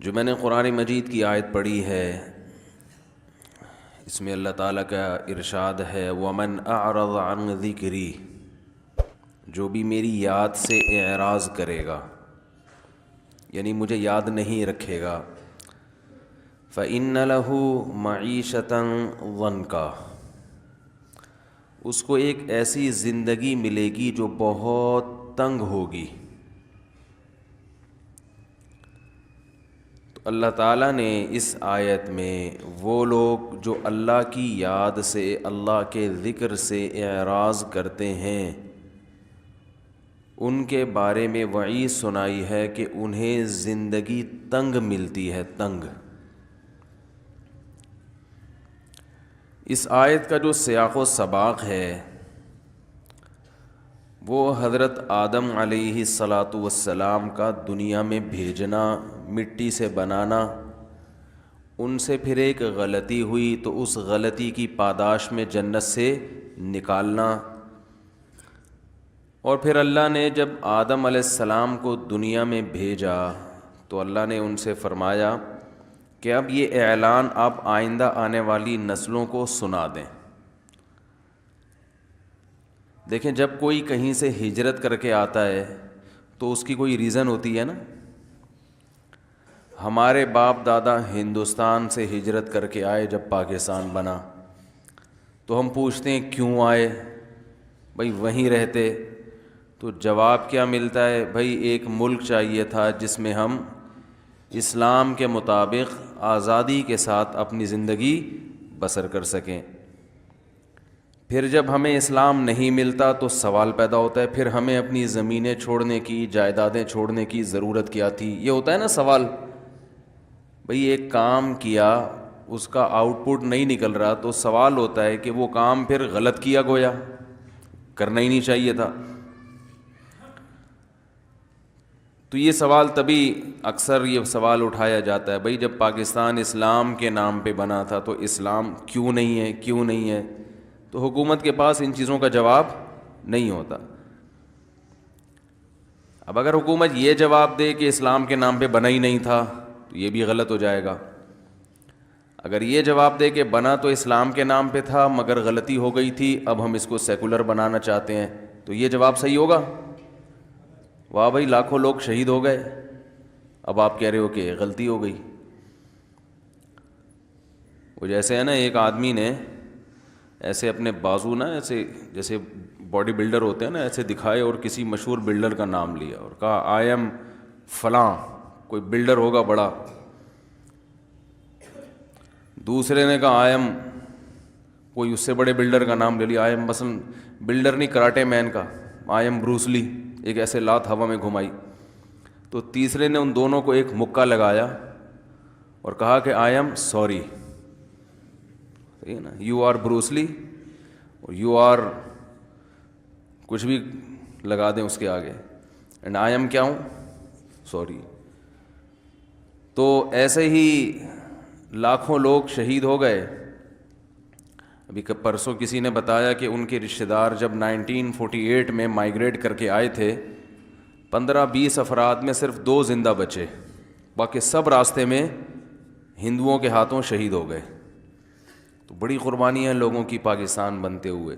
جو میں نے قرآن مجید کی آیت پڑھی ہے اس میں اللہ تعالیٰ کا ارشاد ہے وَمَنْ أَعْرَضَ عَنْ ذِكْرِي، جو بھی میری یاد سے اعراض کرے گا یعنی مجھے یاد نہیں رکھے گا، فَإِنَّ لَهُ مَعِيشَةً ضَنْكًا، اس کو ایک ایسی زندگی ملے گی جو بہت تنگ ہوگی۔ تو اللہ تعالیٰ نے اس آیت میں وہ لوگ جو اللہ کی یاد سے، اللہ کے ذکر سے اعراض کرتے ہیں، ان کے بارے میں وعید سنائی ہے کہ انہیں زندگی تنگ ملتی ہے، تنگ۔ اس آیت کا جو سیاق و سباق ہے وہ حضرت آدم علیہ السلام کا دنیا میں بھیجنا، مٹی سے بنانا، ان سے پھر ایک غلطی ہوئی تو اس غلطی کی پاداش میں جنت سے نکالنا، اور پھر اللہ نے جب آدم علیہ السلام کو دنیا میں بھیجا تو اللہ نے ان سے فرمایا کہ اب یہ اعلان آپ آئندہ آنے والی نسلوں کو سنا دیں۔ دیکھیں جب کوئی کہیں سے ہجرت کر کے آتا ہے تو اس کی کوئی ریزن ہوتی ہے نا۔ ہمارے باپ دادا ہندوستان سے ہجرت کر کے آئے، جب پاکستان بنا تو ہم پوچھتے ہیں کیوں آئے، بھائی وہیں رہتے، تو جواب کیا ملتا ہے، بھائی ایک ملک چاہیے تھا جس میں ہم اسلام کے مطابق آزادی کے ساتھ اپنی زندگی بسر کر سکیں۔ پھر جب ہمیں اسلام نہیں ملتا تو سوال پیدا ہوتا ہے پھر ہمیں اپنی زمینیں چھوڑنے کی، جائیدادیں چھوڑنے کی ضرورت کیا تھی؟ یہ ہوتا ہے نا سوال۔ بھئی ایک کام کیا، اس کا آؤٹ پٹ نہیں نکل رہا تو سوال ہوتا ہے کہ وہ کام پھر غلط کیا گویا، کرنا ہی نہیں چاہیے تھا۔ تو یہ سوال تبھی اکثر یہ سوال اٹھایا جاتا ہے، بھئی جب پاکستان اسلام کے نام پہ بنا تھا تو اسلام کیوں نہیں ہے، کیوں نہیں ہے؟ تو حکومت کے پاس ان چیزوں کا جواب نہیں ہوتا۔ اب اگر حکومت یہ جواب دے کہ اسلام کے نام پہ بنا ہی نہیں تھا تو یہ بھی غلط ہو جائے گا۔ اگر یہ جواب دے کہ بنا تو اسلام کے نام پہ تھا مگر غلطی ہو گئی تھی، اب ہم اس کو سیکولر بنانا چاہتے ہیں، تو یہ جواب صحیح ہوگا؟ واہ بھائی لاکھوں لوگ شہید ہو گئے، اب آپ کہہ رہے ہو کہ غلطی ہو گئی۔ وہ جیسے ہے نا، ایک آدمی نے ایسے اپنے بازو نا ایسے جیسے باڈی بلڈر ہوتے ہیں نا، ایسے دکھائے اور کسی مشہور بلڈر کا نام لیا اور کہا آئی ایم فلاں، کوئی بلڈر ہوگا بڑا۔ دوسرے نے کہا آئی ایم، کوئی اس سے بڑے بلڈر کا نام لے لیا، آئی ایم مثلا بلڈر نہیں کراٹے مین کا، آئی ایم بروس لی، ایک ایسے لات ہوا میں گھمائی۔ تو تیسرے نے ان دونوں کو ایک مکہ لگایا اور کہا کہ آئی ایم سوری، نا یو آر بروس لی اور یو آر کچھ بھی لگا دیں اس کے آگے، اینڈ آئی ایم کیا ہوں، سوری۔ تو ایسے ہی لاکھوں لوگ شہید ہو گئے۔ ابھی پرسوں کسی نے بتایا کہ ان کے رشتہ دار جب 1948 میں مائیگریٹ کر کے آئے تھے، 15-20 افراد میں صرف 2 زندہ بچے، باقی سب راستے میں ہندوؤں کے ہاتھوں شہید ہو گئے۔ تو بڑی قربانیاں لوگوں کی پاکستان بنتے ہوئے۔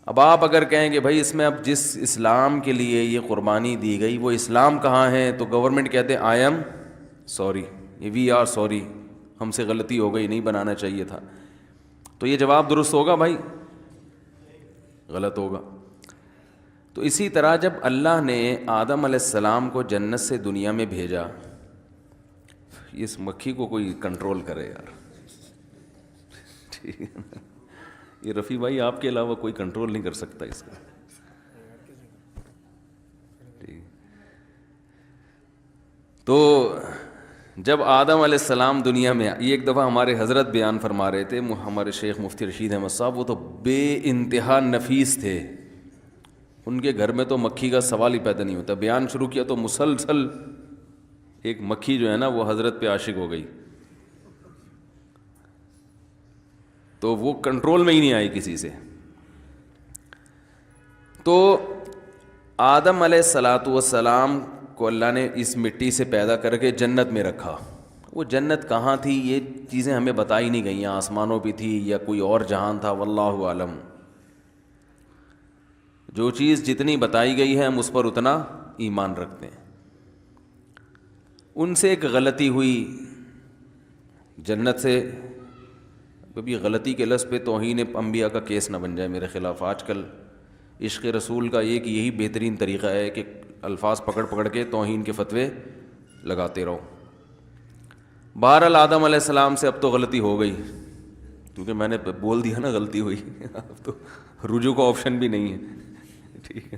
اب آپ اگر کہیں کہ بھائی اس میں اب جس اسلام کے لیے یہ قربانی دی گئی وہ اسلام کہاں ہے، تو گورنمنٹ کہتے ہیں I am sorry, we are sorry, ہم سے غلطی ہو گئی، نہیں بنانا چاہیے تھا۔ تو یہ جواب درست ہوگا بھائی؟ غلط ہوگا۔ تو اسی طرح جب اللہ نے آدم علیہ السلام کو جنت سے دنیا میں بھیجا، اس مکھی کو کوئی کنٹرول کرے یار، ٹھیک ہے نا؟ یہ رفیع بھائی آپ کے علاوہ کوئی کنٹرول نہیں کر سکتا اس کا، ٹھیک۔ تو جب آدم علیہ السلام دنیا میں، یہ ایک دفعہ ہمارے حضرت بیان فرما رہے تھے، ہمارے شیخ مفتی رشید احمد صاحب، وہ تو بے انتہا نفیس تھے، ان کے گھر میں تو مکھی کا سوال ہی پیدا نہیں ہوتا۔ بیان شروع کیا تو مسلسل ایک مکھی جو ہے نا وہ حضرت پہ عاشق ہو گئی، تو وہ کنٹرول میں ہی نہیں آئی کسی سے۔ تو آدم علیہ السلام کو اللہ نے اس مٹی سے پیدا کر کے جنت میں رکھا. وہ جنت کہاں تھی یہ چیزیں ہمیں بتائی نہیں گئیں, آسمانوں پہ تھی یا کوئی اور جہان تھا, واللہ عالم. جو چیز جتنی بتائی گئی ہے ہم اس پر اتنا ایمان رکھتے ہیں. ان سے ایک غلطی ہوئی جنت سے. کبھی غلطی کے لفظ پہ توہین انبیاء کا کیس نہ بن جائے میرے خلاف. آج کل عشق رسول کا ایک یہی بہترین طریقہ ہے کہ الفاظ پکڑ پکڑ کے توہین کے فتوے لگاتے رہو. بہرحال آدم علیہ السلام سے اب تو غلطی ہو گئی, کیونکہ میں نے بول دیا نا غلطی ہوئی, اب تو رجوع کا آپشن بھی نہیں ہے. ٹھیک ہے,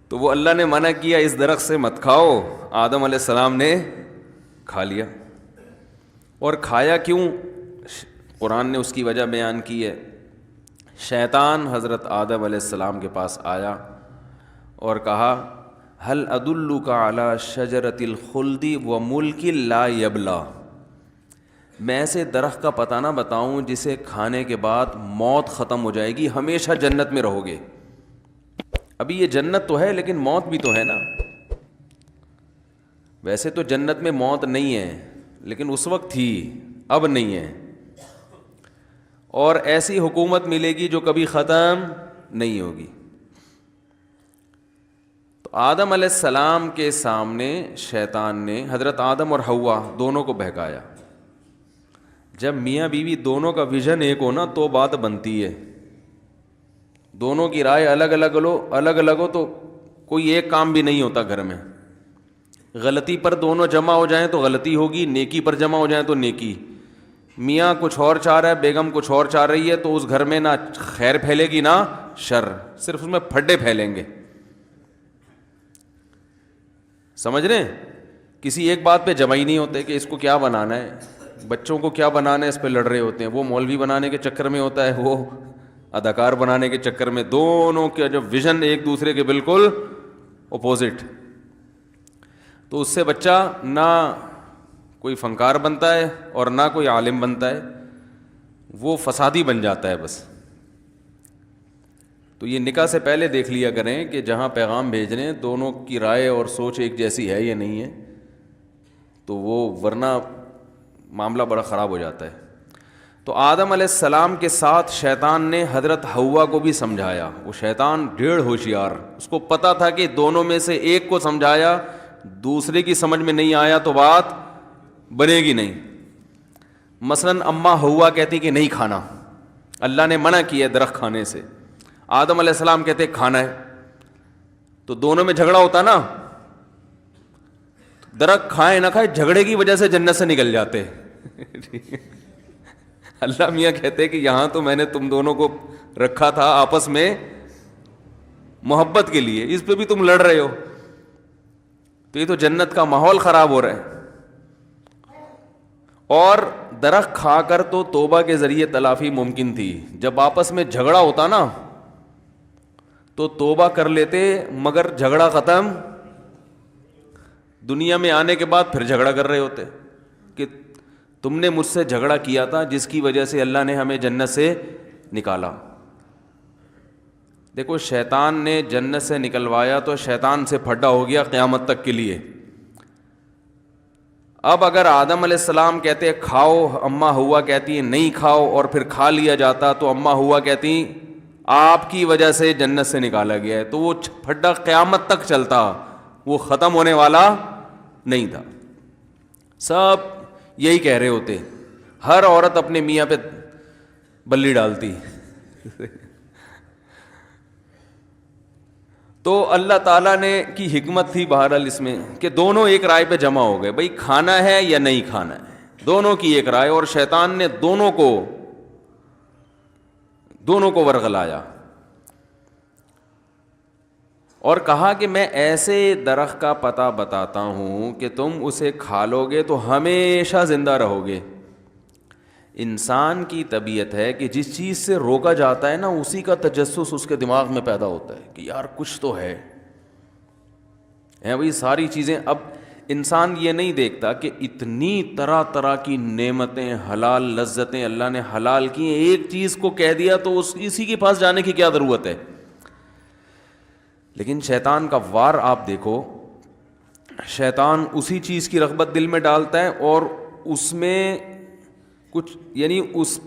تو وہ اللہ نے منع کیا اس درخت سے مت کھاؤ, آدم علیہ السلام نے کھا لیا. اور کھایا کیوں؟ قرآن نے اس کی وجہ بیان کی ہے. شیطان حضرت آدم علیہ السلام کے پاس آیا اور کہا هل ادلک علی شجرۃ الخلد وملک لا یبلی, میں ایسے درخت کا پتہ نہ بتاؤں جسے کھانے کے بعد موت ختم ہو جائے گی, ہمیشہ جنت میں رہو گے. ابھی یہ جنت تو ہے لیکن موت بھی تو ہے نا. ویسے تو جنت میں موت نہیں ہے لیکن اس وقت تھی, اب نہیں ہے. اور ایسی حکومت ملے گی جو کبھی ختم نہیں ہوگی. تو آدم علیہ السلام کے سامنے شیطان نے حضرت آدم اور حوا دونوں کو بہکایا. جب میاں بیوی دونوں کا ویژن ایک ہو نا تو بات بنتی ہے. دونوں کی رائے الگ الگ ہو تو کوئی ایک کام بھی نہیں ہوتا گھر میں. غلطی پر دونوں جمع ہو جائیں تو غلطی ہوگی, نیکی پر جمع ہو جائیں تو نیکی. میاں کچھ اور چاہ رہا ہے, بیگم کچھ اور چاہ رہی ہے, تو اس گھر میں نہ خیر پھیلے گی نہ شر, صرف اس میں پھڈے پھیلیں گے. سمجھ رہے ہیں؟ کسی ایک بات پہ جمع ہی نہیں ہوتے کہ اس کو کیا بنانا ہے, بچوں کو کیا بنانا ہے, اس پہ لڑ رہے ہوتے ہیں. وہ مولوی بنانے کے چکر میں ہوتا ہے, وہ اداکار بنانے کے چکر میں. دونوں کے جو ویژن ایک دوسرے کے بالکل اپوزٹ. تو اس سے بچہ نہ کوئی فنکار بنتا ہے اور نہ کوئی عالم بنتا ہے, وہ فسادی بن جاتا ہے بس. تو یہ نکاح سے پہلے دیکھ لیا کریں کہ جہاں پیغام بھیج رہے ہیں دونوں کی رائے اور سوچ ایک جیسی ہے یا نہیں ہے, تو وہ ورنہ معاملہ بڑا خراب ہو جاتا ہے. تو آدم علیہ السلام کے ساتھ شیطان نے حضرت حوا کو بھی سمجھایا. وہ شیطان ڈیڑھ ہوشیار, اس کو پتہ تھا کہ دونوں میں سے ایک کو سمجھایا, دوسرے کی سمجھ میں نہیں آیا تو بات بنے گی نہیں. مثلاً اماں حوا کہتی کہ نہیں کھانا, اللہ نے منع کیا درخت کھانے سے. آدم علیہ السلام کہتے کھانا ہے, تو دونوں میں جھگڑا ہوتا نا. درخت کھائے نہ کھائے جھگڑے کی وجہ سے جنت سے نکل جاتے. اللہ میاں کہتے کہ یہاں تو میں نے تم دونوں کو رکھا تھا آپس میں محبت کے لیے, اس پہ بھی تم لڑ رہے ہو, تو یہ تو جنت کا ماحول خراب ہو رہا ہے. اور درخت کھا کر تو توبہ کے ذریعے تلافی ممکن تھی. جب آپس میں جھگڑا ہوتا نا تو توبہ کر لیتے, مگر جھگڑا ختم. دنیا میں آنے کے بعد پھر جھگڑا کر رہے ہوتے کہ تم نے مجھ سے جھگڑا کیا تھا جس کی وجہ سے اللہ نے ہمیں جنت سے نکالا. دیکھو شیطان نے جنت سے نکلوایا تو شیطان سے پھڈا ہو گیا قیامت تک کے لیے. اب اگر آدم علیہ السلام کہتے کھاؤ, اماں حوا کہتی نہیں کھاؤ, اور پھر کھا لیا جاتا تو اماں حوا کہتی آپ کی وجہ سے جنت سے نکالا گیا ہے, تو وہ پھڈا قیامت تک چلتا, وہ ختم ہونے والا نہیں تھا. سب یہی کہہ رہے ہوتے, ہر عورت اپنے میاں پہ بلی ڈالتی. تو اللہ تعالیٰ نے کی حکمت تھی بہرحال اس میں کہ دونوں ایک رائے پہ جمع ہو گئے, بھائی کھانا ہے یا نہیں کھانا ہے, دونوں کی ایک رائے. اور شیطان نے دونوں کو ورغلایا اور کہا کہ میں ایسے درخت کا پتہ بتاتا ہوں کہ تم اسے کھا لو گے تو ہمیشہ زندہ رہو گے. انسان کی طبیعت ہے کہ جس چیز سے روکا جاتا ہے نا اسی کا تجسس اس کے دماغ میں پیدا ہوتا ہے کہ یار کچھ تو ہے بھائی. ساری چیزیں, اب انسان یہ نہیں دیکھتا کہ اتنی طرح طرح کی نعمتیں, حلال لذتیں اللہ نے حلال کی ہیں, ایک چیز کو کہہ دیا تو اسی کے پاس جانے کی کیا ضرورت ہے. لیکن شیطان کا وار آپ دیکھو، شیطان اسی چیز کی رغبت دل میں ڈالتا ہے اور اس میں کچھ یعنی اس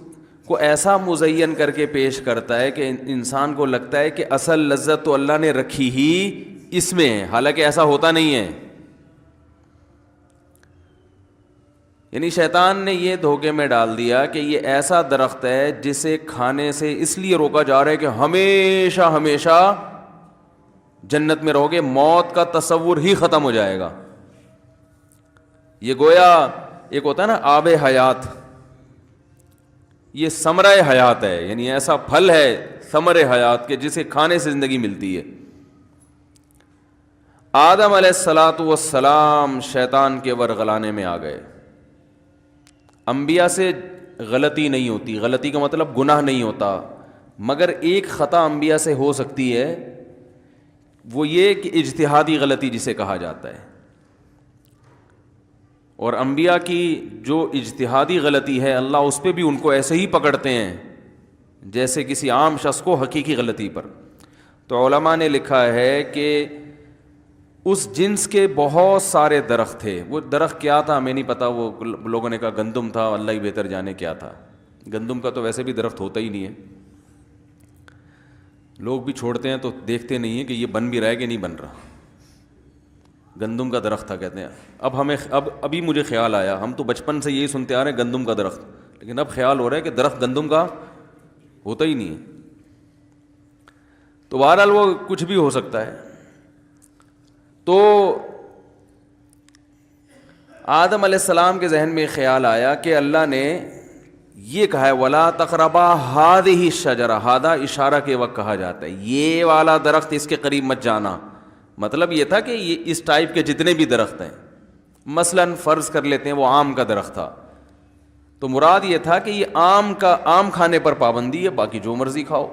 کو ایسا مزین کر کے پیش کرتا ہے کہ انسان کو لگتا ہے کہ اصل لذت تو اللہ نے رکھی ہی اس میں ہے، حالانکہ ایسا ہوتا نہیں ہے۔ یعنی شیطان نے یہ دھوکے میں ڈال دیا کہ یہ ایسا درخت ہے جسے کھانے سے اس لیے روکا جا رہا ہے کہ ہمیشہ ہمیشہ جنت میں رہو گے، موت کا تصور ہی ختم ہو جائے گا۔ یہ گویا ایک ہوتا ہے نا آب حیات، یہ ثمرہ حیات ہے، یعنی ایسا پھل ہے ثمر حیات کے جسے کھانے سے زندگی ملتی ہے۔ آدم علیہ الصلاۃ والسلام شیطان کے ورغلانے میں آ گئے۔ انبیاء سے غلطی نہیں ہوتی، غلطی کا مطلب گناہ نہیں ہوتا، مگر ایک خطا انبیاء سے ہو سکتی ہے، وہ یہ کہ اجتہادی غلطی جسے کہا جاتا ہے۔ اور انبیاء کی جو اجتہادی غلطی ہے اللہ اس پہ بھی ان کو ایسے ہی پکڑتے ہیں جیسے کسی عام شخص کو حقیقی غلطی پر۔ تو علماء نے لکھا ہے کہ اس جنس کے بہت سارے درخت تھے۔ وہ درخت کیا تھا ہمیں نہیں پتا، وہ لوگوں نے کہا گندم تھا، اللہ ہی بہتر جانے کیا تھا۔ گندم کا تو ویسے بھی درخت ہوتا ہی نہیں ہے، لوگ بھی چھوڑتے ہیں تو دیکھتے نہیں ہیں کہ یہ بن بھی رہا ہے کہ نہیں بن رہا۔ گندم کا درخت تھا کہتے ہیں۔ ابھی مجھے خیال آیا، ہم تو بچپن سے یہی سنتے آ رہے ہیں گندم کا درخت، لیکن اب خیال ہو رہا ہے کہ درخت گندم کا ہوتا ہی نہیں ہے۔ تو بہرحال وہ کچھ بھی ہو سکتا ہے۔ تو آدم علیہ السلام کے ذہن میں خیال آیا کہ اللہ نے یہ کہا ہے وَلَا تَقْرَبَا هَٰذِهِ الشَّجَرَةَ، ہادہ اشارہ کے وقت کہا جاتا ہے، یہ والا درخت اس کے قریب مت جانا۔ مطلب یہ تھا کہ یہ اس ٹائپ کے جتنے بھی درخت ہیں، مثلا فرض کر لیتے ہیں وہ آم کا درخت تھا، تو مراد یہ تھا کہ یہ آم کھانے پر پابندی ہے، باقی جو مرضی کھاؤ۔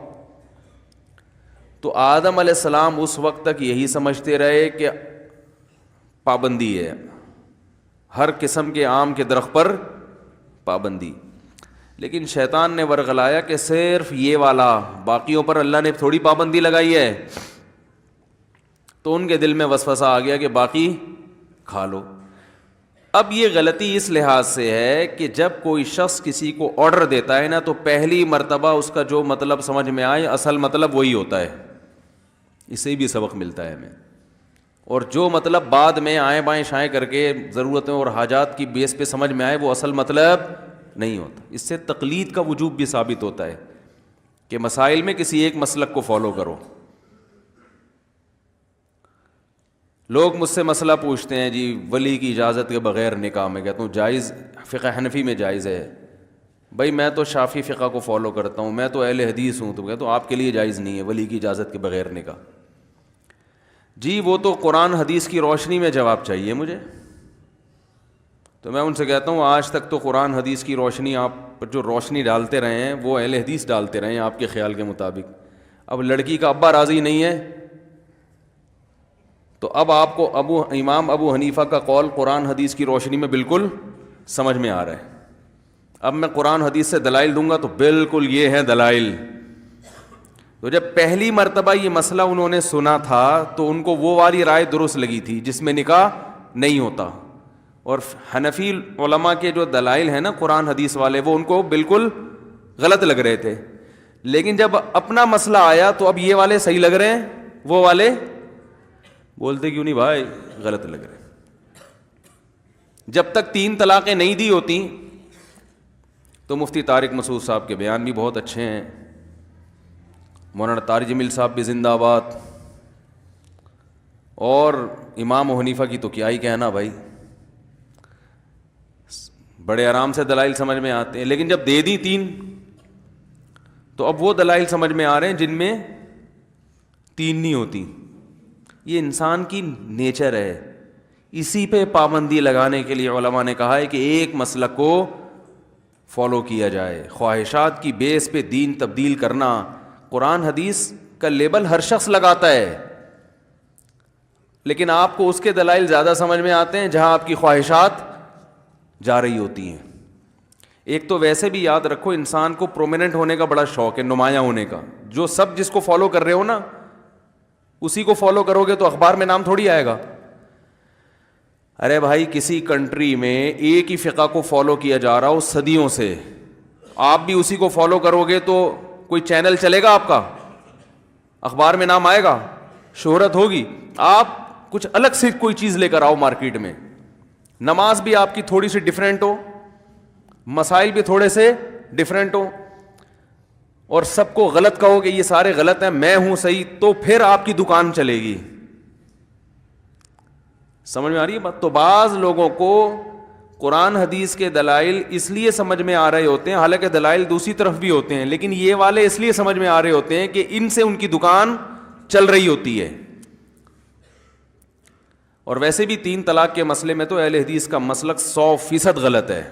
تو آدم علیہ السلام اس وقت تک یہی سمجھتے رہے کہ پابندی ہے، ہر قسم کے آم کے درخت پر پابندی۔ لیکن شیطان نے ورغلایا کہ صرف یہ والا، باقیوں پر اللہ نے تھوڑی پابندی لگائی ہے۔ تو ان کے دل میں وسوسہ آ گیا کہ باقی کھا لو۔ اب یہ غلطی اس لحاظ سے ہے کہ جب کوئی شخص کسی کو آرڈر دیتا ہے نا تو پہلی مرتبہ اس کا جو مطلب سمجھ میں آئے اصل مطلب وہی ہوتا ہے، اس سے بھی سبق ملتا ہے ہمیں۔ اور جو مطلب بعد میں آئیں بائیں شائیں کر کے ضرورتوں اور حاجات کی بیس پہ سمجھ میں آئے وہ اصل مطلب نہیں ہوتا۔ اس سے تقلید کا وجوب بھی ثابت ہوتا ہے کہ مسائل میں کسی ایک مسلک کو فالو کرو۔ لوگ مجھ سے مسئلہ پوچھتے ہیں جی ولی کی اجازت کے بغیر نکاح، میں کہتا ہوں جائز، فقہ حنفی میں جائز ہے۔ بھائی میں تو شافعی فقہ کو فالو کرتا ہوں، میں تو اہل حدیث ہوں، تو کہتا ہوں آپ کے لیے جائز نہیں ہے ولی کی اجازت کے بغیر نکاح۔ جی وہ تو قرآن حدیث کی روشنی میں جواب چاہیے مجھے۔ تو میں ان سے کہتا ہوں آج تک تو قرآن حدیث کی روشنی آپ پر جو روشنی ڈالتے رہے ہیں وہ اہل حدیث ڈالتے رہے ہیں آپ کے خیال کے مطابق۔ اب لڑکی کا ابا راضی نہیں ہے تو اب آپ کو امام ابو حنیفہ کا قول قرآن حدیث کی روشنی میں بالکل سمجھ میں آ رہا ہے۔ اب میں قرآن حدیث سے دلائل دوں گا تو بالکل یہ ہیں دلائل۔ تو جب پہلی مرتبہ یہ مسئلہ انہوں نے سنا تھا تو ان کو وہ والی رائے درست لگی تھی جس میں نکاح نہیں ہوتا، اور حنفی علماء کے جو دلائل ہیں نا قرآن حدیث والے وہ ان کو بالکل غلط لگ رہے تھے۔ لیکن جب اپنا مسئلہ آیا تو اب یہ والے صحیح لگ رہے ہیں، وہ والے بولتے کیوں نہیں بھائی غلط لگ رہے۔ جب تک 3 طلاقیں نہیں دی ہوتی تو مفتی طارق مسعود صاحب کے بیان بھی بہت اچھے ہیں، مولانا طارق جمیل صاحب بھی زندہ باد، اور امام حنیفہ کی تو کیا ہی کہنا بھائی، بڑے آرام سے دلائل سمجھ میں آتے ہیں۔ لیکن جب دے دی 3 تو اب وہ دلائل سمجھ میں آ رہے ہیں جن میں 3 نہیں ہوتی۔ یہ انسان کی نیچر ہے، اسی پہ پابندی لگانے کے لیے علماء نے کہا ہے کہ ایک مسلک کو فالو کیا جائے۔ خواہشات کی بیس پہ دین تبدیل کرنا، قرآن حدیث کا لیبل ہر شخص لگاتا ہے، لیکن آپ کو اس کے دلائل زیادہ سمجھ میں آتے ہیں جہاں آپ کی خواہشات جا رہی ہوتی ہیں۔ ایک تو ویسے بھی یاد رکھو انسان کو پرومیننٹ ہونے کا بڑا شوق ہے، نمایاں ہونے کا۔ جو سب جس کو فالو کر رہے ہو نا اسی کو فالو کرو گے تو اخبار میں نام تھوڑی آئے گا. ارے بھائی کسی کنٹری میں ایک ہی فقہ کو فالو کیا جا رہا ہو صدیوں سے, آپ بھی اسی کو فالو کرو گے تو کوئی چینل چلے گا آپ کا, اخبار میں نام آئے گا, شہرت ہوگی. آپ کچھ الگ سے کوئی چیز لے کر آؤ مارکیٹ میں, نماز بھی آپ کی تھوڑی سی ڈیفرنٹ ہو, مسائل بھی تھوڑے سے ڈیفرنٹ ہو, اور سب کو غلط کہو کہ یہ سارے غلط ہیں, میں ہوں صحیح, تو پھر آپ کی دکان چلے گی. سمجھ میں آ رہی ہے بات؟ تو بعض لوگوں کو قرآن حدیث کے دلائل اس لیے سمجھ میں آ رہے ہوتے ہیں, حالانکہ دلائل دوسری طرف بھی ہوتے ہیں, لیکن یہ والے اس لیے سمجھ میں آ رہے ہوتے ہیں کہ ان سے ان کی دکان چل رہی ہوتی ہے. اور ویسے بھی 3 طلاق کے مسئلے میں تو اہل حدیث کا مسلک 100% غلط ہے.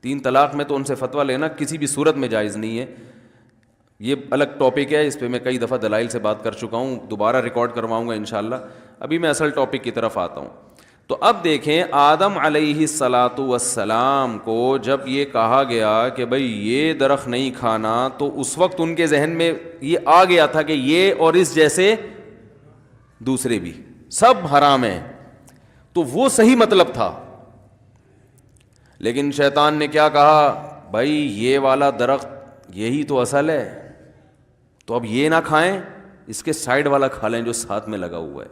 3 طلاق میں تو ان سے فتویٰ لینا کسی بھی صورت میں جائز نہیں ہے. یہ الگ ٹاپک ہے, اس پہ میں کئی دفعہ دلائل سے بات کر چکا ہوں, دوبارہ ریکارڈ کرواؤں گا انشاءاللہ. ابھی میں اصل ٹاپک کی طرف آتا ہوں. تو اب دیکھیں, آدم علیہ الصلاۃ والسلام کو جب یہ کہا گیا کہ بھئی یہ درخت نہیں کھانا, تو اس وقت ان کے ذہن میں یہ آ گیا تھا کہ یہ اور اس جیسے دوسرے بھی سب حرام ہیں, تو وہ صحیح مطلب تھا. لیکن شیطان نے کیا کہا, بھائی یہ والا درخت یہی تو اصل ہے, تو اب یہ نہ کھائیں, اس کے سائڈ والا کھا لیں جو ساتھ میں لگا ہوا ہے.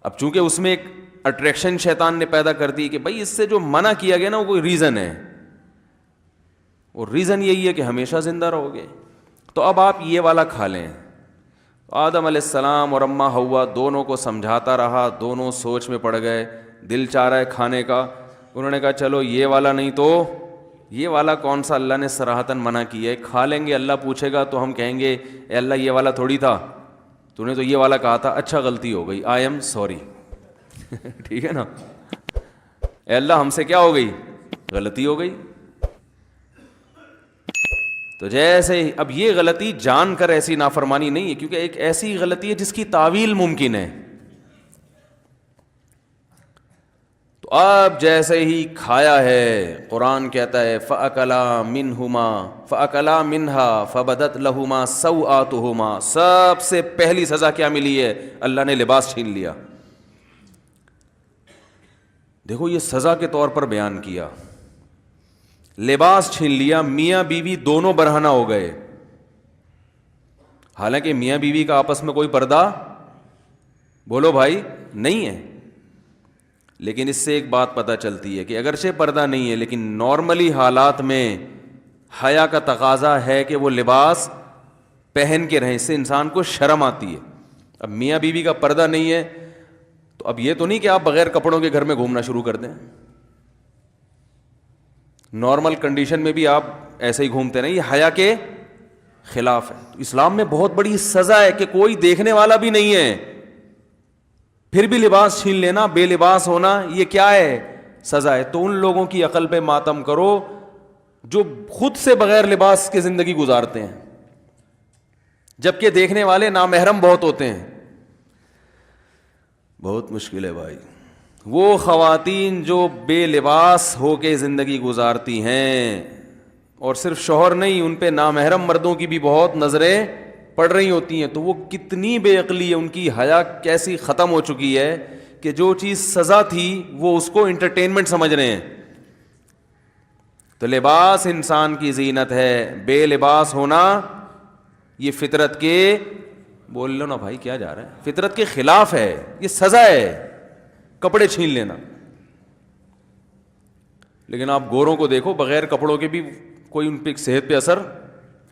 اب چونکہ اس میں ایک اٹریکشن شیطان نے پیدا کر دی کہ بھائی اس سے جو منع کیا گیا نا وہ کوئی ریزن ہے, اور ریزن یہی ہے کہ ہمیشہ زندہ رہو گے, تو اب آپ یہ والا کھا لیں. آدم علیہ السلام اور اماں حوا دونوں کو سمجھاتا رہا, دونوں سوچ میں پڑ گئے, دل چاہ رہا ہے کھانے کا. انہوں نے کہا چلو یہ والا نہیں تو یہ والا کون سا اللہ نے صراحتاً منع کیا ہے, کھا لیں گے, اللہ پوچھے گا تو ہم کہیں گے اے اللہ یہ والا تھوڑی تھا, تو نے تو یہ والا کہا تھا, اچھا غلطی ہو گئی, آئی ایم سوری. ٹھیک ہے نا, اے اللہ ہم سے کیا ہو گئی, غلطی ہو گئی. تو جیسے اب یہ غلطی جان کر ایسی نافرمانی نہیں ہے, کیونکہ ایک ایسی غلطی ہے جس کی تعویل ممکن ہے. تو اب جیسے ہی کھایا ہے, قرآن کہتا ہے فَأَكَلَا مِنْهَا فَبَدَتْ لَهُمَا سَوْآتُهُمَا, سب سے پہلی سزا کیا ملی ہے, اللہ نے لباس چھین لیا. دیکھو یہ سزا کے طور پر بیان کیا, لباس چھین لیا. میاں بیوی دونوں برہنہ ہو گئے, حالانکہ میاں بیوی کا آپس میں کوئی پردہ بولو بھائی نہیں ہے, لیکن اس سے ایک بات پتہ چلتی ہے کہ اگرچہ پردہ نہیں ہے لیکن نارملی حالات میں حیا کا تقاضا ہے کہ وہ لباس پہن کے رہیں, اس سے انسان کو شرم آتی ہے. اب میاں بیوی کا پردہ نہیں ہے تو اب یہ تو نہیں کہ آپ بغیر کپڑوں کے گھر میں گھومنا شروع کر دیں, نارمل کنڈیشن میں بھی آپ ایسے ہی گھومتے رہیں, یہ حیا کے خلاف ہے. اسلام میں بہت بڑی سزا ہے کہ کوئی دیکھنے والا بھی نہیں ہے, پھر بھی لباس چھین لینا, بے لباس ہونا, یہ کیا ہے, سزا ہے. تو ان لوگوں کی عقل پہ ماتم کرو جو خود سے بغیر لباس کے زندگی گزارتے ہیں, جبکہ دیکھنے والے نامحرم بہت ہوتے ہیں. بہت مشکل ہے بھائی. وہ خواتین جو بے لباس ہو کے زندگی گزارتی ہیں, اور صرف شوہر نہیں, ان پہ نامحرم مردوں کی بھی بہت نظریں پڑ رہی ہوتی ہیں, تو وہ کتنی بے عقلی ہے, ان کی حیا کیسی ختم ہو چکی ہے کہ جو چیز سزا تھی وہ اس کو انٹرٹینمنٹ سمجھ رہے ہیں. تو لباس انسان کی زینت ہے, بے لباس ہونا یہ فطرت کے, بول لو نا بھائی کیا جا رہا ہے, فطرت کے خلاف ہے, یہ سزا ہے کپڑے چھین لینا. لیکن آپ گوروں کو دیکھو, بغیر کپڑوں کے بھی کوئی ان پہ صحت پہ اثر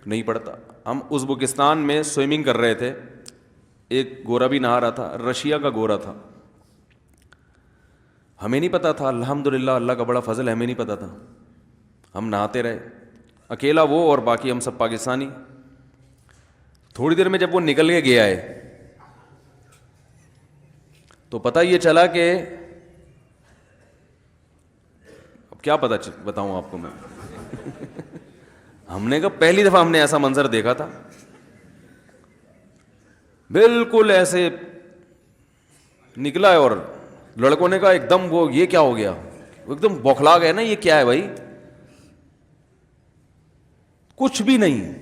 نہیں پڑتا. ہم ازبکستان میں سوئمنگ کر رہے تھے, ایک گورا بھی نہا رہا تھا, رشیا کا گورا تھا, ہمیں نہیں پتا تھا, الحمدللہ اللہ کا بڑا فضل ہے, ہمیں نہیں پتا تھا, ہم نہاتے رہے, اکیلا وہ اور باقی ہم سب پاکستانی. تھوڑی دیر میں جب وہ نکل کے گیا ہے تو پتہ یہ چلا کہ اب کیا پتہ بتاؤں آپ کو میں. ہم نے کہا پہلی دفعہ ہم نے ایسا منظر دیکھا تھا, بالکل ایسے نکلا ہے, اور لڑکوں نے کہا ایک دم وہ یہ کیا ہو گیا, وہ ایک دم بوکھلا گئے نا, یہ کیا ہے بھائی, کچھ بھی نہیں,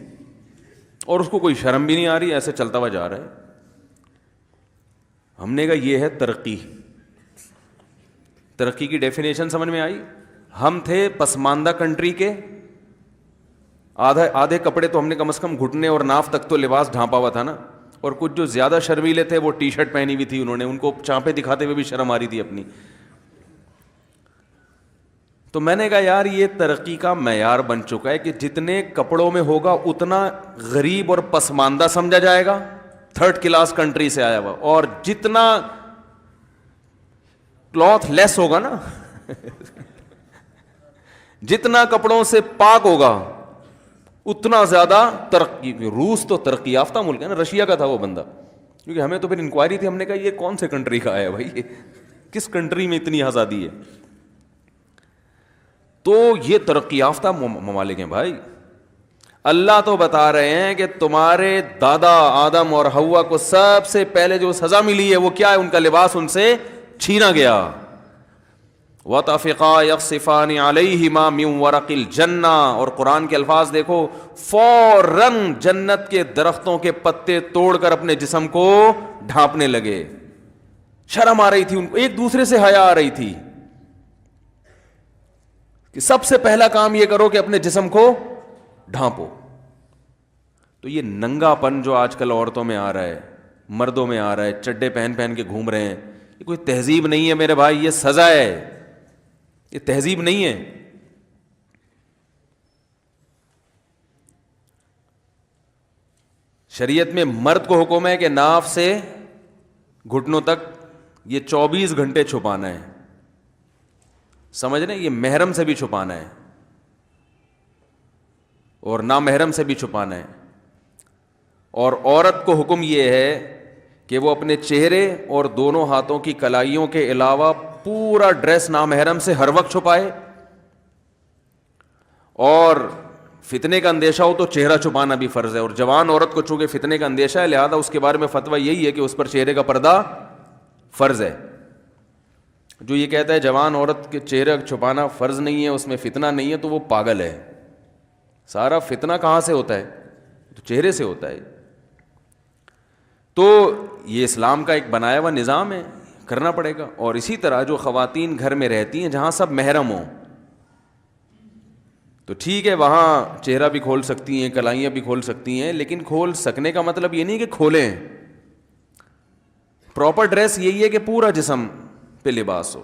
اور اس کو کوئی شرم بھی نہیں آ رہی, ایسے چلتا ہوا جا رہا ہے. ہم نے کہا یہ ہے ترقی. ترقی کی ڈیفینیشن سمجھ میں آئی؟ ہم تھے پسماندہ کنٹری کے, آدھے کپڑے تو ہم نے کم از کم گھٹنے اور ناف تک تو لباس ڈھانپا ہوا تھا نا, اور کچھ جو زیادہ شرمیلے تھے وہ ٹی شرٹ پہنی ہوئی تھی انہوں نے, ان کو چانپے دکھاتے ہوئے بھی شرم آ رہی تھی اپنی. تو میں نے کہا یار یہ ترقی کا معیار بن چکا ہے کہ جتنے کپڑوں میں ہوگا اتنا غریب اور پسماندہ سمجھا جائے گا, تھرڈ کلاس کنٹری سے آیا ہوا, اور جتنا کلوتھ لیس ہوگا نا جتنا کپڑوں سے پاک ہوگا اتنا زیادہ ترقی. روس تو ترقی یافتہ ملک ہے نا, رشیا کا تھا وہ بندہ, کیونکہ ہمیں تو پھر انکوائری تھی, ہم نے کہا یہ کون سے کنٹری کا آیا بھائی, کس کنٹری میں اتنی آزادی ہے. تو یہ ترقی یافتہ ممالک ہیں بھائی. اللہ تو بتا رہے ہیں کہ تمہارے دادا آدم اور حوا کو سب سے پہلے جو سزا ملی ہے وہ کیا ہے, ان کا لباس ان سے چھینا گیا. وَطَفِقَا يَخْصِفَانِ عَلَيْهِمَا مِنْ وَرَقِ الْجَنَّةِ, اور قرآن کے الفاظ دیکھو, فوراً جنت کے درختوں کے پتے توڑ کر اپنے جسم کو ڈھانپنے لگے. شرم آ رہی تھی ان کو, ایک دوسرے سے حیا آ رہی تھی کہ سب سے پہلا کام یہ کرو کہ اپنے جسم کو ڈھانپو. تو یہ ننگا پن جو آج کل عورتوں میں آ رہا ہے, مردوں میں آ رہا ہے, چڈے پہن پہن کے گھوم رہے ہیں, یہ کوئی تہذیب نہیں ہے میرے بھائی, یہ سزا ہے, یہ تہذیب نہیں ہے. شریعت میں مرد کو حکم ہے کہ ناف سے گھٹنوں تک یہ 24 گھنٹے چھپانا ہے, سمجھ رہے ہیں, یہ محرم سے بھی چھپانا ہے اور نامحرم سے بھی چھپانا ہے. اور عورت کو حکم یہ ہے کہ وہ اپنے چہرے اور دونوں ہاتھوں کی کلائیوں کے علاوہ پورا ڈریس نامحرم سے ہر وقت چھپائے, اور فتنے کا اندیشہ ہو تو چہرہ چھپانا بھی فرض ہے. اور جوان عورت کو چونکہ فتنے کا اندیشہ ہے لہذا اس کے بارے میں فتویٰ یہی ہے کہ اس پر چہرے کا پردہ فرض ہے. جو یہ کہتا ہے جوان عورت کے چہرہ چھپانا فرض نہیں ہے, اس میں فتنہ نہیں ہے, تو وہ پاگل ہے. سارا فتنہ کہاں سے ہوتا ہے؟ تو چہرے سے ہوتا ہے. تو یہ اسلام کا ایک بنایا ہوا نظام ہے, کرنا پڑے گا. اور اسی طرح جو خواتین گھر میں رہتی ہیں جہاں سب محرم ہوں تو ٹھیک ہے, وہاں چہرہ بھی کھول سکتی ہیں, کلائیاں بھی کھول سکتی ہیں, لیکن کھول سکنے کا مطلب یہ نہیں کہ کھولیں. پراپر ڈریس یہی ہے کہ پورا جسم پہ لباس ہو.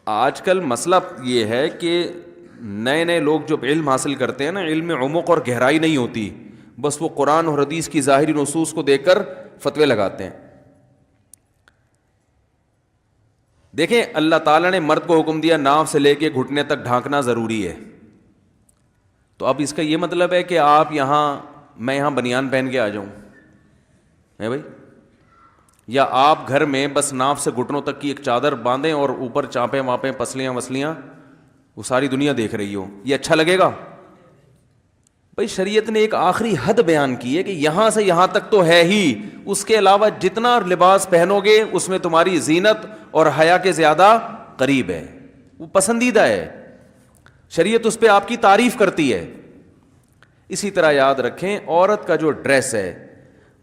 آج کل مسئلہ یہ ہے کہ نئے نئے لوگ جو علم حاصل کرتے ہیں نا, علم میں عمق اور گہرائی نہیں ہوتی, بس وہ قرآن اور حدیث کی ظاہری نصوص کو دیکھ کر فتوے لگاتے ہیں. دیکھیں اللہ تعالیٰ نے مرد کو حکم دیا ناف سے لے کے گھٹنے تک ڈھانکنا ضروری ہے, تو اب اس کا یہ مطلب ہے کہ آپ میں یہاں بنیان پہن کے آ جاؤں ہے بھائی, یا آپ گھر میں بس ناف سے گھٹنوں تک کی ایک چادر باندھیں اور اوپر چانپیں واپیں پسلیاں وسلیاں وہ ساری دنیا دیکھ رہی ہو, یہ اچھا لگے گا؟ بھائی شریعت نے ایک آخری حد بیان کی ہے کہ یہاں سے یہاں تک تو ہے ہی, اس کے علاوہ جتنا لباس پہنو گے اس میں تمہاری زینت اور حیا کے زیادہ قریب ہے, وہ پسندیدہ ہے, شریعت اس پہ آپ کی تعریف کرتی ہے. اسی طرح یاد رکھیں عورت کا جو ڈریس ہے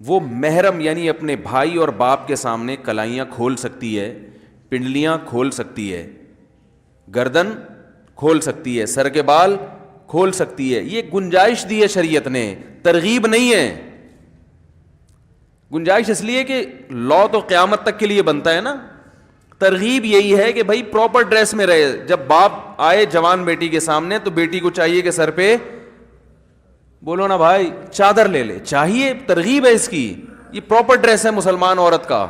وہ محرم یعنی اپنے بھائی اور باپ کے سامنے کلائیاں کھول سکتی ہے, پنڈلیاں کھول سکتی ہے, گردن کھول سکتی ہے, سر کے بال کھول سکتی ہے. یہ گنجائش دی ہے شریعت نے, ترغیب نہیں ہے. گنجائش اس لیے کہ لا تو قیامت تک کے لیے بنتا ہے نا, ترغیب یہی ہے کہ بھائی پراپر ڈریس میں رہے. جب باپ آئے جوان بیٹی کے سامنے تو بیٹی کو چاہیے کہ سر پہ بولو نا بھائی چادر لے لے, چاہیے, ترغیب ہے اس کی. یہ پراپر ڈریس ہے مسلمان عورت کا.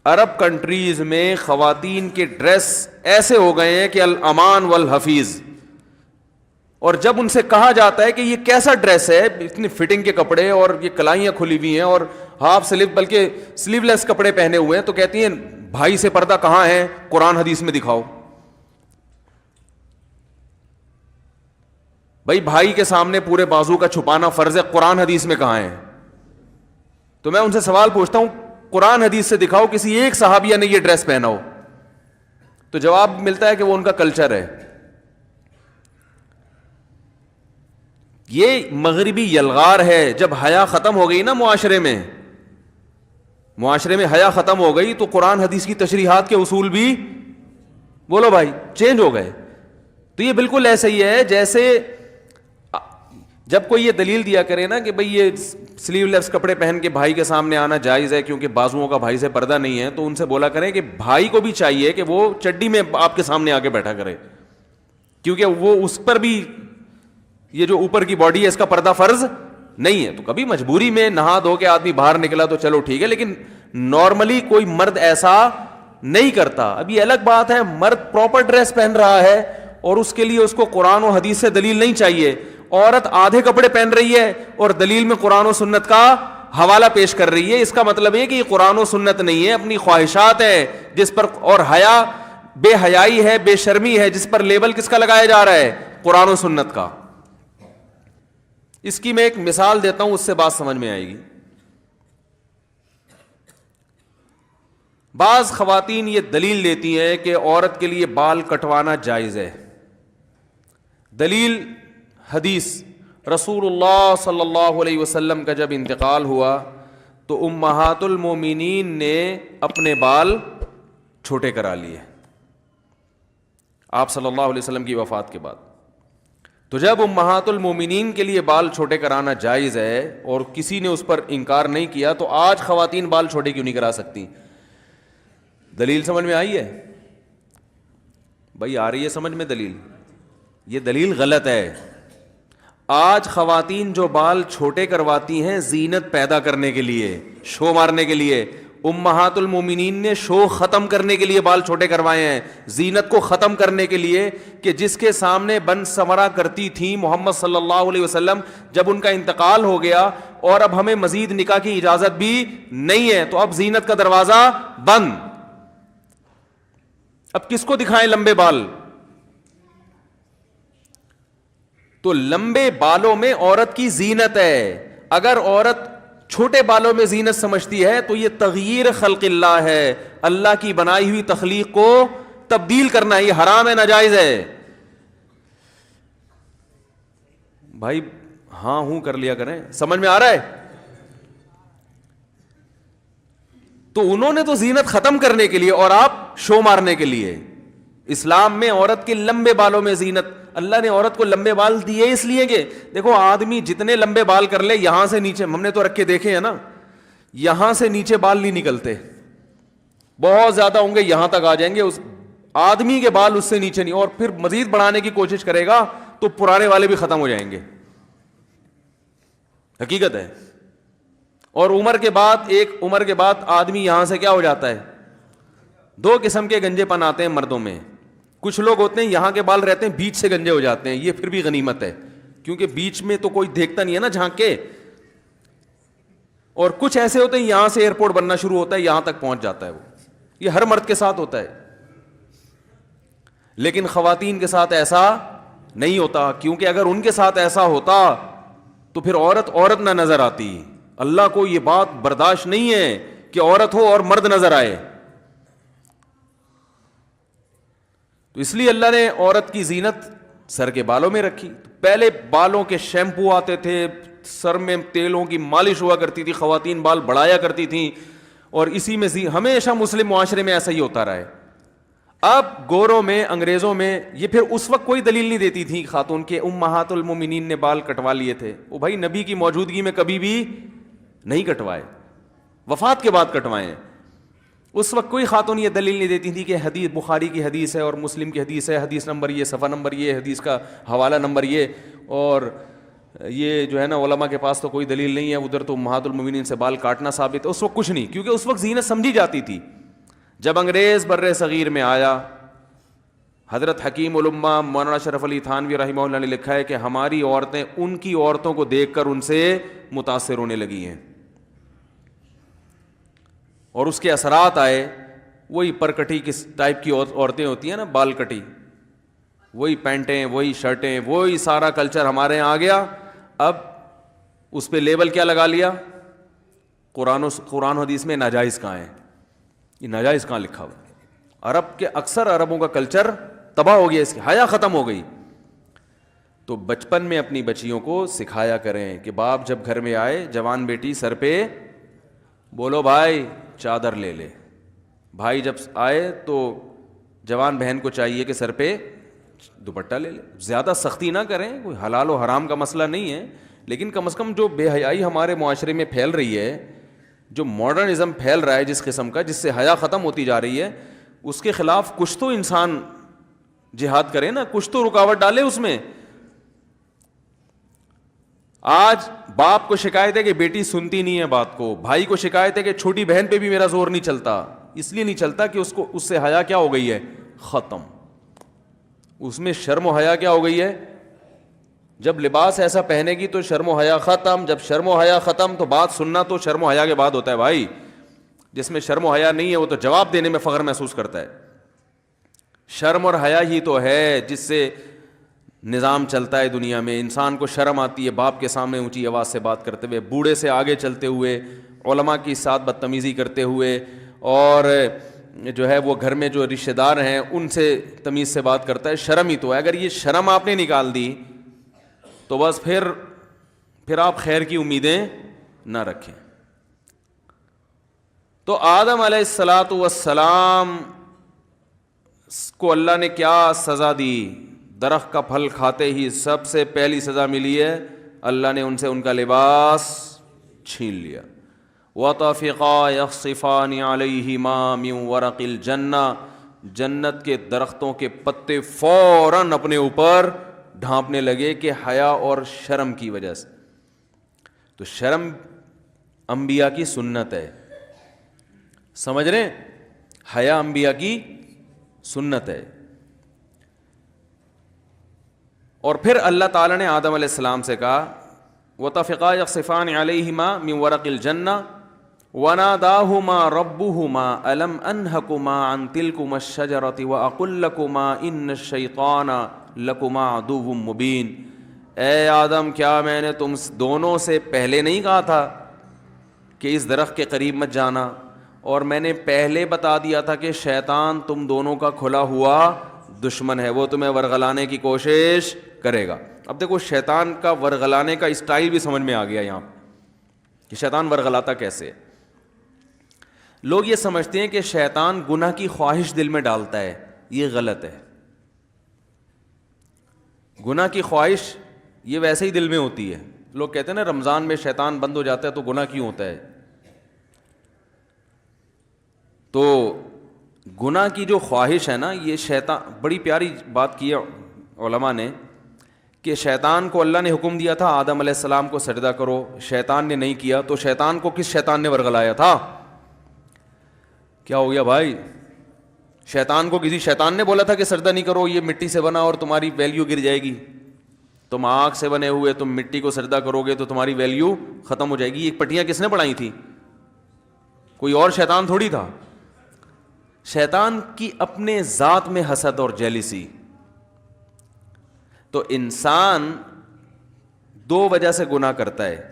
عرب کنٹریز میں خواتین کے ڈریس ایسے ہو گئے ہیں کہ الامان والحفیظ, اور جب ان سے کہا جاتا ہے کہ یہ کیسا ڈریس ہے, اتنی فٹنگ کے کپڑے اور یہ کلائیاں کھلی ہوئی ہیں اور ہاف سلیو بلکہ سلیو لیس کپڑے پہنے ہوئے ہیں, تو کہتی ہیں بھائی سے پردہ کہاں ہے, قرآن حدیث میں دکھاؤ. بھائی بھائی کے سامنے پورے بازو کا چھپانا فرض ہے, قرآن حدیث میں کہاں ہے؟ تو میں ان سے سوال پوچھتا ہوں قرآن حدیث سے دکھاؤ کسی ایک صحابیہ نے یہ ڈریس پہنا ہو. تو جواب ملتا ہے کہ وہ ان کا کلچر ہے. یہ مغربی یلغار ہے. جب حیا ختم ہو گئی نا معاشرے میں حیا ختم ہو گئی تو قرآن حدیث کی تشریحات کے اصول بھی بولو بھائی چینج ہو گئے. تو یہ بالکل ایسا ہی ہے جیسے جب کوئی یہ دلیل دیا کرے نا کہ بھئی یہ سلیو لیس کپڑے پہن کے بھائی کے سامنے آنا جائز ہے کیونکہ بازوؤں کا بھائی سے پردہ نہیں ہے, تو ان سے بولا کریں کہ بھائی کو بھی چاہیے کہ وہ چڈی میں آپ کے سامنے آ کے بیٹھا کرے, کیونکہ وہ اس پر بھی یہ جو اوپر کی باڈی ہے اس کا پردہ فرض نہیں ہے. تو کبھی مجبوری میں نہا دھو کے آدمی باہر نکلا تو چلو ٹھیک ہے, لیکن نارملی کوئی مرد ایسا نہیں کرتا. اب یہ الگ بات ہے مرد پراپر ڈریس پہن رہا ہے اور اس کے لیے اس کو قرآن و حدیث سے دلیل نہیں چاہیے. عورت آدھے کپڑے پہن رہی ہے اور دلیل میں قرآن و سنت کا حوالہ پیش کر رہی ہے, اس کا مطلب یہ کہ یہ قرآن و سنت نہیں ہے, اپنی خواہشات ہے جس پر, اور حیا بے حیائی ہے, بے شرمی ہے جس پر لیبل کس کا لگایا جا رہا ہے, قرآن و سنت کا. اس کی میں ایک مثال دیتا ہوں, اس سے بات سمجھ میں آئے گی. بعض خواتین یہ دلیل دیتی ہیں کہ عورت کے لیے بال کٹوانا جائز ہے. دلیل حدیث, رسول اللہ صلی اللہ علیہ وسلم کا جب انتقال ہوا تو امہات المومنین نے اپنے بال چھوٹے کرا لیے آپ صلی اللہ علیہ وسلم کی وفات کے بعد. تو جب امہات المومنین کے لیے بال چھوٹے کرانا جائز ہے اور کسی نے اس پر انکار نہیں کیا, تو آج خواتین بال چھوٹے کیوں نہیں کرا سکتی؟ دلیل سمجھ میں آئی ہے بھائی؟ آ رہی ہے سمجھ میں دلیل؟ یہ دلیل غلط ہے. آج خواتین جو بال چھوٹے کرواتی ہیں زینت پیدا کرنے کے لیے, شو مارنے کے لیے. امہات المومنین نے شو ختم کرنے کے لیے بال چھوٹے کروائے ہیں, زینت کو ختم کرنے کے لیے, کہ جس کے سامنے بن سمرا کرتی تھیں محمد صلی اللہ علیہ وسلم, جب ان کا انتقال ہو گیا اور اب ہمیں مزید نکاح کی اجازت بھی نہیں ہے, تو اب زینت کا دروازہ بند. اب کس کو دکھائیں لمبے بال؟ تو لمبے بالوں میں عورت کی زینت ہے. اگر عورت چھوٹے بالوں میں زینت سمجھتی ہے تو یہ تغییر خلق اللہ ہے, اللہ کی بنائی ہوئی تخلیق کو تبدیل کرنا, یہ حرام ہے, ناجائز ہے. بھائی ہاں ہوں کر لیا کریں, سمجھ میں آ رہا ہے؟ تو انہوں نے تو زینت ختم کرنے کے لیے اور آپ شو مارنے کے لیے. اسلام میں عورت کے لمبے بالوں میں زینت, اللہ نے عورت کو لمبے بال دیے اس لیے کہ دیکھو آدمی جتنے لمبے بال کر لے, یہاں سے نیچے, ہم نے تو رکھ کے دیکھے ہیں نا, یہاں سے نیچے بال نہیں نکلتے, بہت زیادہ ہوں گے یہاں تک آ جائیں گے, اس آدمی کے بال اس سے نیچے نہیں, اور پھر مزید بڑھانے کی کوشش کرے گا تو پرانے والے بھی ختم ہو جائیں گے. حقیقت ہے. اور ایک عمر کے بعد آدمی یہاں سے کیا ہو جاتا ہے, دو قسم کے گنجے پن آتے ہیں مردوں میں. کچھ لوگ ہوتے ہیں یہاں کے بال رہتے ہیں, بیچ سے گنجے ہو جاتے ہیں, یہ پھر بھی غنیمت ہے کیونکہ بیچ میں تو کوئی دیکھتا نہیں ہے نا جھانک کے. اور کچھ ایسے ہوتے ہیں یہاں سے ایئرپورٹ بننا شروع ہوتا ہے, یہاں تک پہنچ جاتا ہے وہ. یہ ہر مرد کے ساتھ ہوتا ہے, لیکن خواتین کے ساتھ ایسا نہیں ہوتا, کیونکہ اگر ان کے ساتھ ایسا ہوتا تو پھر عورت نہ نظر آتی. اللہ کو یہ بات برداشت نہیں ہے کہ عورت ہو اور مرد نظر آئے. تو اس لیے اللہ نے عورت کی زینت سر کے بالوں میں رکھی. پہلے بالوں کے شیمپو آتے تھے, سر میں تیلوں کی مالش ہوا کرتی تھی, خواتین بال بڑھایا کرتی تھیں, اور اسی میں ہمیشہ مسلم معاشرے میں ایسا ہی ہوتا رہا ہے. اب گوروں میں, انگریزوں میں, یہ پھر اس وقت کوئی دلیل نہیں دیتی تھی خاتون کے امہات المومنین نے بال کٹوا لیے تھے. وہ بھائی نبی کی موجودگی میں کبھی بھی نہیں کٹوائے, وفات کے بعد کٹوائے ہیں. اس وقت کوئی خاتون یہ دلیل نہیں دیتی تھی کہ حدیث بخاری کی حدیث ہے اور مسلم کی حدیث ہے, حدیث نمبر یہ, صفحہ نمبر یہ, حدیث کا حوالہ نمبر یہ, اور یہ جو ہے نا علماء کے پاس تو کوئی دلیل نہیں ہے, ادھر تو امہات المومنین سے بال کاٹنا ثابت ہے. اس وقت کچھ نہیں, کیونکہ اس وقت زینت سمجھی جاتی تھی. جب انگریز بر صغیر میں آیا, حضرت حکیم الامہ مولانا شرف علی تھانوی رحمہ اللہ نے لکھا ہے کہ ہماری عورتیں ان کی عورتوں کو دیکھ کر ان سے متاثر ہونے لگی ہیں, اور اس کے اثرات آئے. وہی پرکٹی کس ٹائپ کی عورتیں ہوتی ہیں نا, بال کٹی, وہی پینٹیں, وہی شرٹیں, وہی سارا کلچر ہمارے یہاں آ گیا. اب اس پہ لیبل کیا لگا لیا, قرآن حدیث میں ناجائز کہاں ہے, یہ ناجائز کہاں لکھا ہوا ہے. عرب کے اکثر عربوں کا کلچر تباہ ہو گیا, اس کی حیا ختم ہو گئی. تو بچپن میں اپنی بچیوں کو سکھایا کریں کہ باپ جب گھر میں آئے جوان بیٹی سر پہ بولو بھائی چادر لے لے، بھائی جب آئے تو جوان بہن کو چاہیے کہ سر پہ دوپٹہ لے لے. زیادہ سختی نہ کریں، کوئی حلال و حرام کا مسئلہ نہیں ہے، لیکن کم از کم جو بے حیائی ہمارے معاشرے میں پھیل رہی ہے، جو ماڈرنزم پھیل رہا ہے جس قسم کا، جس سے حیا ختم ہوتی جا رہی ہے، اس کے خلاف کچھ تو انسان جہاد کرے نا، کچھ تو رکاوٹ ڈالے اس میں. آج باپ کو شکایت ہے کہ بیٹی سنتی نہیں ہے بات کو، بھائی کو شکایت ہے کہ چھوٹی بہن پہ بھی میرا زور نہیں چلتا. اس لیے نہیں چلتا کہ اس سے حیا کیا ہو گئی ہے؟ ختم. اس میں شرم و حیا کیا ہو گئی ہے؟ جب لباس ایسا پہنے گی تو شرم و حیا ختم، جب شرم و حیا ختم تو بات سننا تو شرم و حیا کے بعد ہوتا ہے بھائی. جس میں شرم و حیا نہیں ہے وہ تو جواب دینے میں فخر محسوس کرتا ہے. شرم اور حیا ہی تو ہے جس سے نظام چلتا ہے دنیا میں. انسان کو شرم آتی ہے باپ کے سامنے اونچی آواز سے بات کرتے ہوئے، بوڑھے سے آگے چلتے ہوئے، علماء کی ساتھ بدتمیزی کرتے ہوئے، اور جو ہے وہ گھر میں جو رشتہ دار ہیں ان سے تمیز سے بات کرتا ہے. شرم ہی تو ہے. اگر یہ شرم آپ نے نکال دی تو بس پھر آپ خیر کی امیدیں نہ رکھیں. تو آدم علیہ الصلاۃ والسلام کو اللہ نے کیا سزا دی؟ درخت کا پھل کھاتے ہی سب سے پہلی سزا ملی ہے، اللہ نے ان سے ان کا لباس چھین لیا. وَطَفِقَا يَخْصِفَانِ عَلَيْهِمَا مِنْ وَرَقِ الْجَنَّةِ، جنت کے درختوں کے پتے فوراً اپنے اوپر ڈھانپنے لگے کہ حیا اور شرم کی وجہ سے. تو شرم انبیاء کی سنت ہے، سمجھ رہے ہیں؟ حیا انبیاء کی سنت ہے. اور پھر اللہ تعالیٰ نے آدم علیہ السلام سے کہا وَطَفِقَا يَخْصِفَانِ عَلَيْهِمَا مِنْ وَرَقِ الْجَنَّةِ وَنَادَاهُمَا رَبُّهُمَا أَلَمْ أَنْهَكُمَا عَنْ تِلْكُمَا الشَّجَرَةِ وَأَقُلْ لَكُمَا إِنَّ الشَّيْطَانَ لَكُمَا عَدُوٌّ مُّبِينٌ. اے آدم کیا میں نے تم دونوں سے پہلے نہیں کہا تھا کہ اس درخت کے قریب مت جانا؟ اور میں نے پہلے بتا دیا تھا کہ شیطان تم دونوں کا کھلا ہوا دشمن ہے، وہ تمہیں ورغلانے کی کوشش کرے گا. اب دیکھو شیطان کا ورغلانے کا اسٹائل بھی سمجھ میں آ گیا یہاں کہ شیطان ورغلاتا کیسے. لوگ یہ سمجھتے ہیں کہ شیطان گناہ کی خواہش دل میں ڈالتا ہے، یہ غلط ہے. گناہ کی خواہش یہ ویسے ہی دل میں ہوتی ہے. لوگ کہتے ہیں نا رمضان میں شیطان بند ہو جاتا ہے تو گناہ کیوں ہوتا ہے؟ تو گناہ کی جو خواہش ہے نا، یہ شیطان، بڑی پیاری بات کی ہے علماء نے کہ شیطان کو اللہ نے حکم دیا تھا آدم علیہ السلام کو سجدہ کرو، شیطان نے نہیں کیا. تو شیطان کو کس شیطان نے ورغلایا تھا؟ کیا ہو گیا بھائی؟ شیطان کو کسی شیطان نے بولا تھا کہ سجدہ نہیں کرو، یہ مٹی سے بنا اور تمہاری ویلیو گر جائے گی. تم آگ سے بنے ہوئے تم مٹی کو سجدہ کرو گے تو تمہاری ویلیو ختم ہو جائے گی. یہ پٹیاں کس نے بڑھائی تھی؟ کوئی اور شیطان تھوڑی تھا. شیطان کی اپنے ذات میں حسد اور جیلسی. تو انسان دو وجہ سے گناہ کرتا ہے.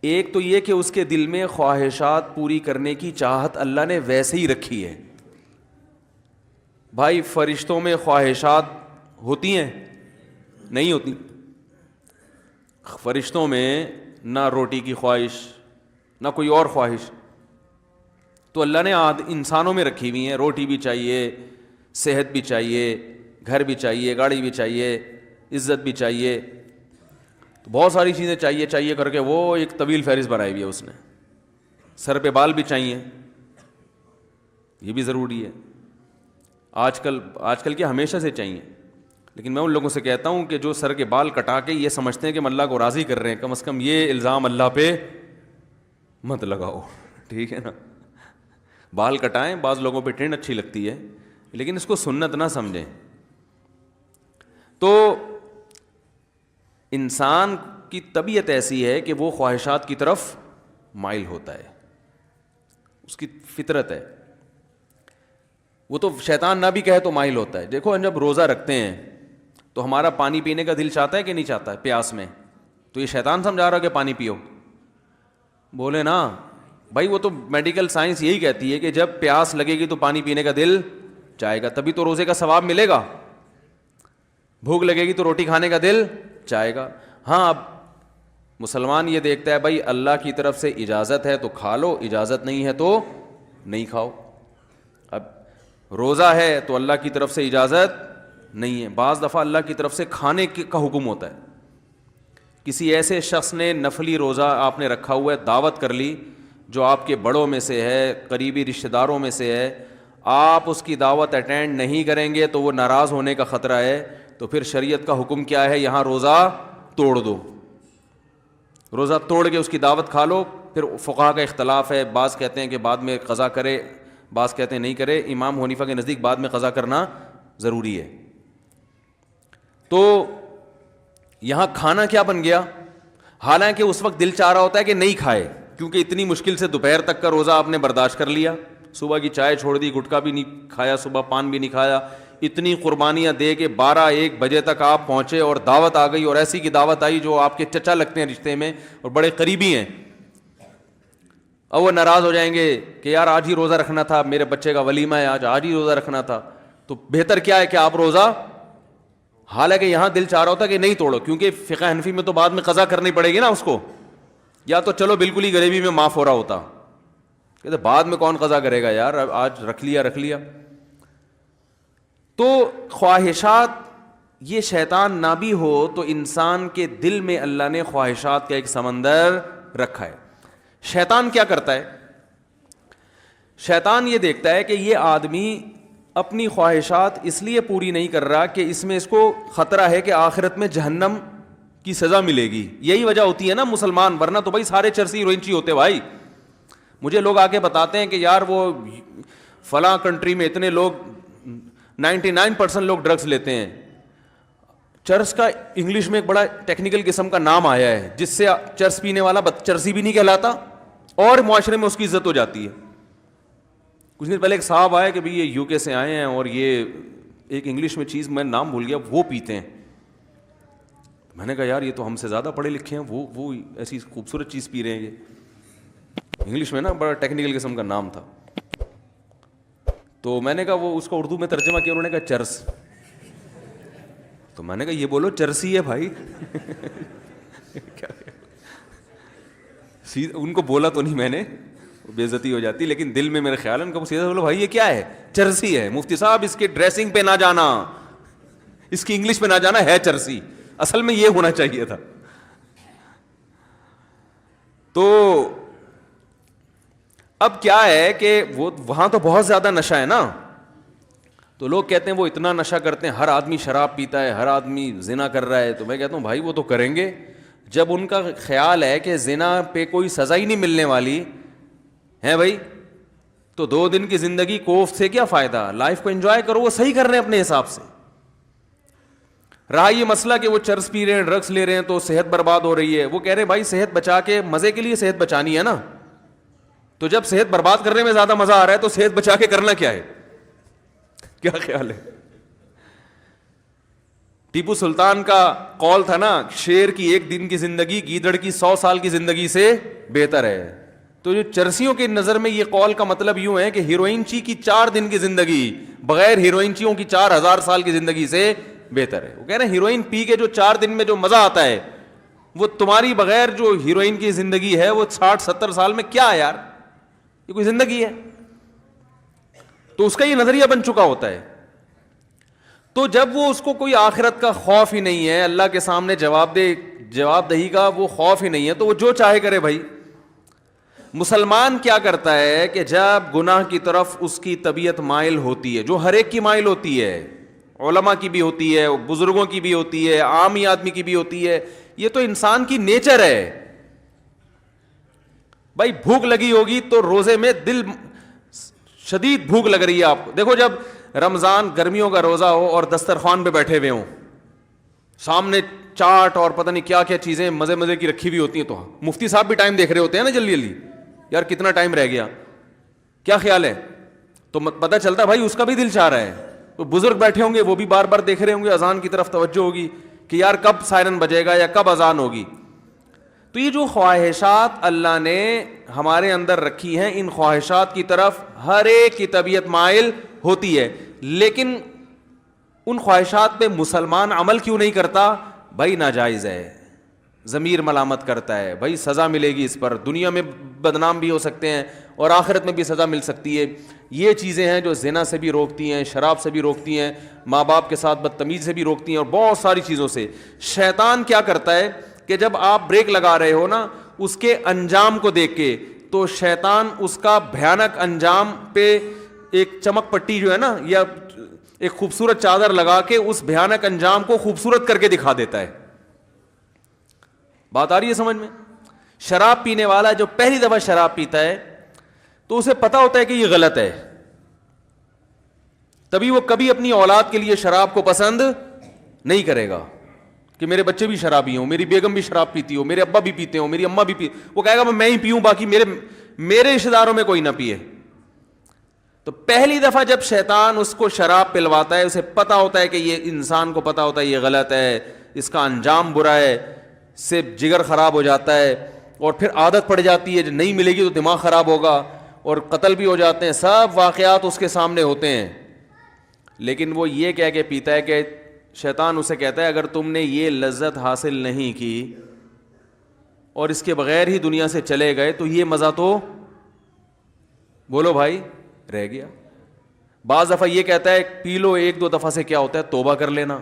ایک تو یہ کہ اس کے دل میں خواہشات پوری کرنے کی چاہت اللہ نے ویسے ہی رکھی ہے. بھائی فرشتوں میں خواہشات ہوتی ہیں؟ نہیں ہوتی. فرشتوں میں نہ روٹی کی خواہش نہ کوئی اور خواہش. تو اللہ نے انسانوں میں رکھی ہوئی ہیں. روٹی بھی چاہیے، صحت بھی چاہیے، گھر بھی چاہیے، گاڑی بھی چاہیے، عزت بھی چاہیے. تو بہت ساری چیزیں چاہیے کر کے وہ ایک طویل فہرست بنائی ہوئی ہے اس نے. سر پہ بال بھی چاہیے، یہ بھی ضروری ہے. آج کل کے ہمیشہ سے چاہیے. لیکن میں ان لوگوں سے کہتا ہوں کہ جو سر کے بال کٹا کے یہ سمجھتے ہیں کہ ہم اللہ کو راضی کر رہے ہیں، کم از کم یہ الزام اللہ پہ مت لگاؤ. ٹھیک ہے نا؟ بال کٹائیں، بعض لوگوں پہ ٹرینڈ اچھی لگتی ہے لیکن اس کو سنت نہ سمجھیں. تو انسان کی طبیعت ایسی ہے کہ وہ خواہشات کی طرف مائل ہوتا ہے، اس کی فطرت ہے. وہ تو شیطان نہ بھی کہے تو مائل ہوتا ہے. دیکھو ہم جب روزہ رکھتے ہیں تو ہمارا پانی پینے کا دل چاہتا ہے کہ نہیں چاہتا ہے پیاس میں؟ تو یہ شیطان سمجھا رہا کہ پانی پیو؟ بولے نا بھائی، وہ تو میڈیکل سائنس یہی کہتی ہے کہ جب پیاس لگے گی تو پانی پینے کا دل چاہے گا، تبھی تو روزے کا ثواب ملے گا. بھوک لگے گی تو روٹی کھانے کا دل چاہے گا. ہاں اب مسلمان یہ دیکھتا ہے بھائی اللہ کی طرف سے اجازت ہے تو کھا لو, اجازت نہیں ہے تو نہیں کھاؤ. اب روزہ ہے تو اللہ کی طرف سے اجازت نہیں ہے. بعض دفعہ اللہ کی طرف سے کھانے کا حکم ہوتا ہے. کسی ایسے شخص نے نفلی روزہ آپ نے رکھا ہوا ہے, دعوت کر لی جو آپ کے بڑوں میں سے ہے, قریبی رشتہ داروں میں سے ہے, آپ اس کی دعوت اٹینڈ نہیں کریں گے تو وہ ناراض ہونے کا خطرہ ہے. تو پھر شریعت کا حکم کیا ہے, یہاں روزہ توڑ دو, روزہ توڑ کے اس کی دعوت کھا لو. پھر فقہا کا اختلاف ہے, بعض کہتے ہیں کہ بعد میں قضا کرے, بعض کہتے ہیں نہیں کرے. امام حنیفہ کے نزدیک بعد میں قضا کرنا ضروری ہے. تو یہاں کھانا کیا بن گیا, حالانکہ اس وقت دل چاہ رہا ہوتا ہے کہ نہیں کھائے, کیونکہ اتنی مشکل سے دوپہر تک کا روزہ آپ نے برداشت کر لیا, صبح کی چائے چھوڑ دی, گٹکا بھی نہیں کھایا, صبح پان بھی نہیں کھایا, اتنی قربانیاں دے کے 12-1 بجے تک آپ پہنچے اور دعوت آ گئی, اور ایسی کی دعوت آئی جو آپ کے چچا لگتے ہیں رشتے میں اور بڑے قریبی ہیں. اب وہ ناراض ہو جائیں گے کہ یار آج ہی روزہ رکھنا تھا, میرے بچے کا ولیمہ ہے, آج ہی روزہ رکھنا تھا. تو بہتر کیا ہے کہ آپ روزہ, حالانکہ یہاں دل چاہ رہا ہوتا کہ نہیں توڑو, کیونکہ فقہ حنفی میں تو بعد میں قضا کرنی پڑے گی نا اس کو, یا تو چلو بالکل ہی غریبی میں معاف ہو رہا ہوتا, کہتے بعد میں کون قضا کرے گا یار, آج رکھ لیا. تو خواہشات, یہ شیطان نہ بھی ہو تو انسان کے دل میں اللہ نے خواہشات کا ایک سمندر رکھا ہے. شیطان کیا کرتا ہے, شیطان یہ دیکھتا ہے کہ یہ آدمی اپنی خواہشات اس لیے پوری نہیں کر رہا کہ اس میں اس کو خطرہ ہے کہ آخرت میں جہنم کی سزا ملے گی. یہی وجہ ہوتی ہے نا مسلمان, ورنہ تو بھائی سارے چرسی ہیروئنچی ہوتے بھائی. مجھے لوگ آ کے بتاتے ہیں کہ یار وہ فلاں کنٹری میں اتنے لوگ 99% لوگ ڈرگس لیتے ہیں. چرس کا انگلش میں ایک بڑا ٹیکنیکل قسم کا نام آیا ہے جس سے چرس پینے والا چرسی بھی نہیں کہلاتا اور معاشرے میں اس کی عزت ہو جاتی ہے. کچھ دن پہلے ایک صاحب آئے کہ بھئی یہ یو کے سے آئے ہیں اور یہ ایک انگلش میں چیز میں نام بھول گیا وہ پیتے ہیں. میں نے کہا یار یہ تو ہم سے زیادہ پڑھے لکھے ہیں, وہ ایسی خوبصورت چیز پی رہے ہیں. یہ انگلش میں نا بڑا ٹیکنیکل قسم کا نام تھا. تو میں نے کہا وہ اس کو اردو میں ترجمہ کیا, انہوں نے کہا چرس. تو میں نے کہا یہ بولو چرسی ہے بھائی. ان کو بولا تو نہیں میں نے, بے عزتی ہو جاتی, لیکن دل میں میرے خیال ہے ان کو سیدھا بولو بھائی یہ کیا ہے, چرسی ہے. مفتی صاحب اس کے ڈریسنگ پہ نہ جانا, اس کی انگلش پہ نہ جانا, ہے چرسی, اصل میں یہ ہونا چاہیے تھا. تو اب کیا ہے کہ وہ وہاں تو بہت زیادہ نشہ ہے نا, تو لوگ کہتے ہیں وہ اتنا نشہ کرتے ہیں, ہر آدمی شراب پیتا ہے, ہر آدمی زنا کر رہا ہے. تو میں کہتا ہوں بھائی وہ تو کریں گے, جب ان کا خیال ہے کہ زنا پہ کوئی سزا ہی نہیں ملنے والی ہے بھائی, تو 2 دن کی زندگی کوفت سے کیا فائدہ, لائف کو انجوائے کرو. وہ صحیح کر رہے ہیں اپنے حساب سے. رہا یہ مسئلہ کہ وہ چرس پی رہے ہیں, ڈرگس لے رہے ہیں تو صحت برباد ہو رہی ہے, وہ کہہ رہے ہیں بھائی صحت بچا کے, مزے کے لیے صحت بچانی ہے نا, تو جب صحت برباد کرنے میں زیادہ مزہ آ رہا ہے تو صحت بچا کے کرنا کیا ہے, کیا خیال ہے. ٹیپو سلطان کا قول تھا نا, شیر کی 1 دن کی زندگی گیدڑ کی 100 سال کی زندگی سے بہتر ہے. تو جو چرسیوں کی نظر میں یہ قول کا مطلب یوں ہے کہ ہیروئنچی کی 4 دن کی زندگی بغیر ہیروئنچیوں کی 4000 سال کی زندگی سے بہتر ہے. وہ کہہ رہے ہیں ہیروئن پی کے جو 4 دن میں جو مزہ آتا ہے وہ تمہاری بغیر جو ہیروئن کی زندگی ہے وہ 60-70 سال میں کیا ہے یار, یہ کوئی زندگی ہے. تو اس کا یہ نظریہ بن چکا ہوتا ہے. تو جب وہ اس کو کوئی آخرت کا خوف ہی نہیں ہے, اللہ کے سامنے جواب دہی کا وہ خوف ہی نہیں ہے, تو وہ جو چاہے کرے بھائی. مسلمان کیا کرتا ہے کہ جب گناہ کی طرف اس کی طبیعت مائل ہوتی ہے, جو ہر ایک کی مائل ہوتی ہے, علماء کی بھی ہوتی ہے, بزرگوں کی بھی ہوتی ہے, عامی آدمی کی بھی ہوتی ہے, یہ تو انسان کی نیچر ہے. بھائی بھوک لگی ہوگی تو روزے میں دل شدید بھوک لگ رہی ہے آپ کو. دیکھو جب رمضان گرمیوں کا روزہ ہو اور دسترخوان پہ بیٹھے ہوئے ہوں, سامنے چاٹ اور پتہ نہیں کیا کیا چیزیں مزے کی رکھی ہوئی ہوتی ہیں, تو مفتی صاحب بھی ٹائم دیکھ رہے ہوتے ہیں نا جلدی, یار کتنا ٹائم رہ گیا, کیا خیال ہے. تو پتہ چلتا بھائی اس کا بھی دل چاہ رہا ہے. تو بزرگ بیٹھے ہوں گے وہ بھی بار بار دیکھ رہے ہوں گے, اذان کی طرف توجہ ہوگی کہ یار کب سائرن بجے گا یا کب اذان ہوگی. تو یہ جو خواہشات اللہ نے ہمارے اندر رکھی ہیں, ان خواہشات کی طرف ہر ایک کی طبیعت مائل ہوتی ہے. لیکن ان خواہشات پہ مسلمان عمل کیوں نہیں کرتا؟ بھائی ناجائز ہے، ضمیر ملامت کرتا ہے، بھائی سزا ملے گی اس پر، دنیا میں بدنام بھی ہو سکتے ہیں اور آخرت میں بھی سزا مل سکتی ہے. یہ چیزیں ہیں جو زنا سے بھی روکتی ہیں، شراب سے بھی روکتی ہیں، ماں باپ کے ساتھ بدتمیزی سے بھی روکتی ہیں، اور بہت ساری چیزوں سے. شیطان کیا کرتا ہے کہ جب آپ بریک لگا رہے ہو نا اس کے انجام کو دیکھ کے، تو شیطان اس کا بھیانک انجام پہ ایک چمک پٹی جو ہے نا یا ایک خوبصورت چادر لگا کے اس بھیانک انجام کو خوبصورت کر کے دکھا دیتا ہے. بات آ رہی ہے سمجھ میں؟ شراب پینے والا جو پہلی دفعہ شراب پیتا ہے تو اسے پتا ہوتا ہے کہ یہ غلط ہے، تبھی وہ کبھی اپنی اولاد کے لیے شراب کو پسند نہیں کرے گا کہ میرے بچے بھی شرابی ہوں، میری بیگم بھی شراب پیتی ہو، میرے ابا بھی پیتے ہوں، میری اماں بھی پی. وہ کہے گا میں ہی پیوں، باقی میرے رشتے داروں میں کوئی نہ پیے. تو پہلی دفعہ جب شیطان اس کو شراب پلواتا ہے، اسے پتا ہوتا ہے کہ یہ انسان کو پتا ہوتا ہے یہ غلط ہے، اس کا انجام برا ہے، سے جگر خراب ہو جاتا ہے اور پھر عادت پڑ جاتی ہے، جو نہیں ملے گی تو دماغ خراب ہوگا اور قتل بھی ہو جاتے ہیں، سب واقعات اس کے سامنے ہوتے ہیں. لیکن وہ یہ کہہ کے پیتا ہے کہ شیطان اسے کہتا ہے اگر تم نے یہ لذت حاصل نہیں کی اور اس کے بغیر ہی دنیا سے چلے گئے تو یہ مزہ تو بولو بھائی رہ گیا. بعض دفعہ یہ کہتا ہے پی لو ایک دو دفعہ سے کیا ہوتا ہے توبہ کر لینا.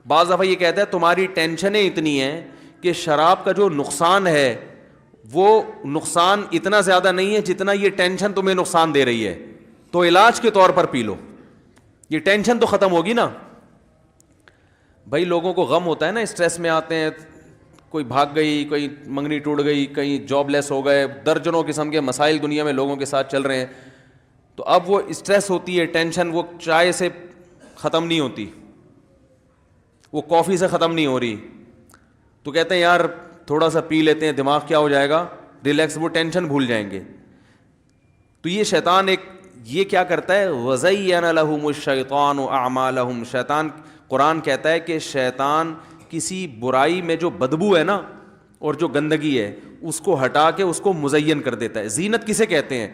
بعض دفعہ یہ کہتا ہے تمہاری ٹینشنیں اتنی ہیں کہ شراب کا جو نقصان ہے وہ نقصان اتنا زیادہ نہیں ہے جتنا یہ ٹینشن تمہیں نقصان دے رہی ہے، تو علاج کے طور پر پی لو، یہ ٹینشن تو ختم ہوگی نا. بھائی لوگوں کو غم ہوتا ہے نا، اسٹریس میں آتے ہیں، کوئی بھاگ گئی، کوئی منگنی ٹوٹ گئی، کہیں جاب لیس ہو گئے، درجنوں قسم کے مسائل دنیا میں لوگوں کے ساتھ چل رہے ہیں. تو اب وہ اسٹریس ہوتی ہے، ٹینشن وہ چائے سے ختم نہیں ہوتی، وہ کافی سے ختم نہیں ہو رہی، تو کہتے ہیں یار تھوڑا سا پی لیتے ہیں، دماغ کیا ہو جائے گا ریلیکس، وہ ٹینشن بھول جائیں گے. تو یہ شیطان یہ کیا کرتا ہے، وَزَيَّنَ لَهُمُ الشَّيْطَانُ أَعْمَالَهُمْ. شیطان قرآن کہتا ہے کہ شیطان کسی برائی میں جو بدبو ہے نا اور جو گندگی ہے اس کو ہٹا کے اس کو مزین کر دیتا ہے. زینت کسے کہتے ہیں؟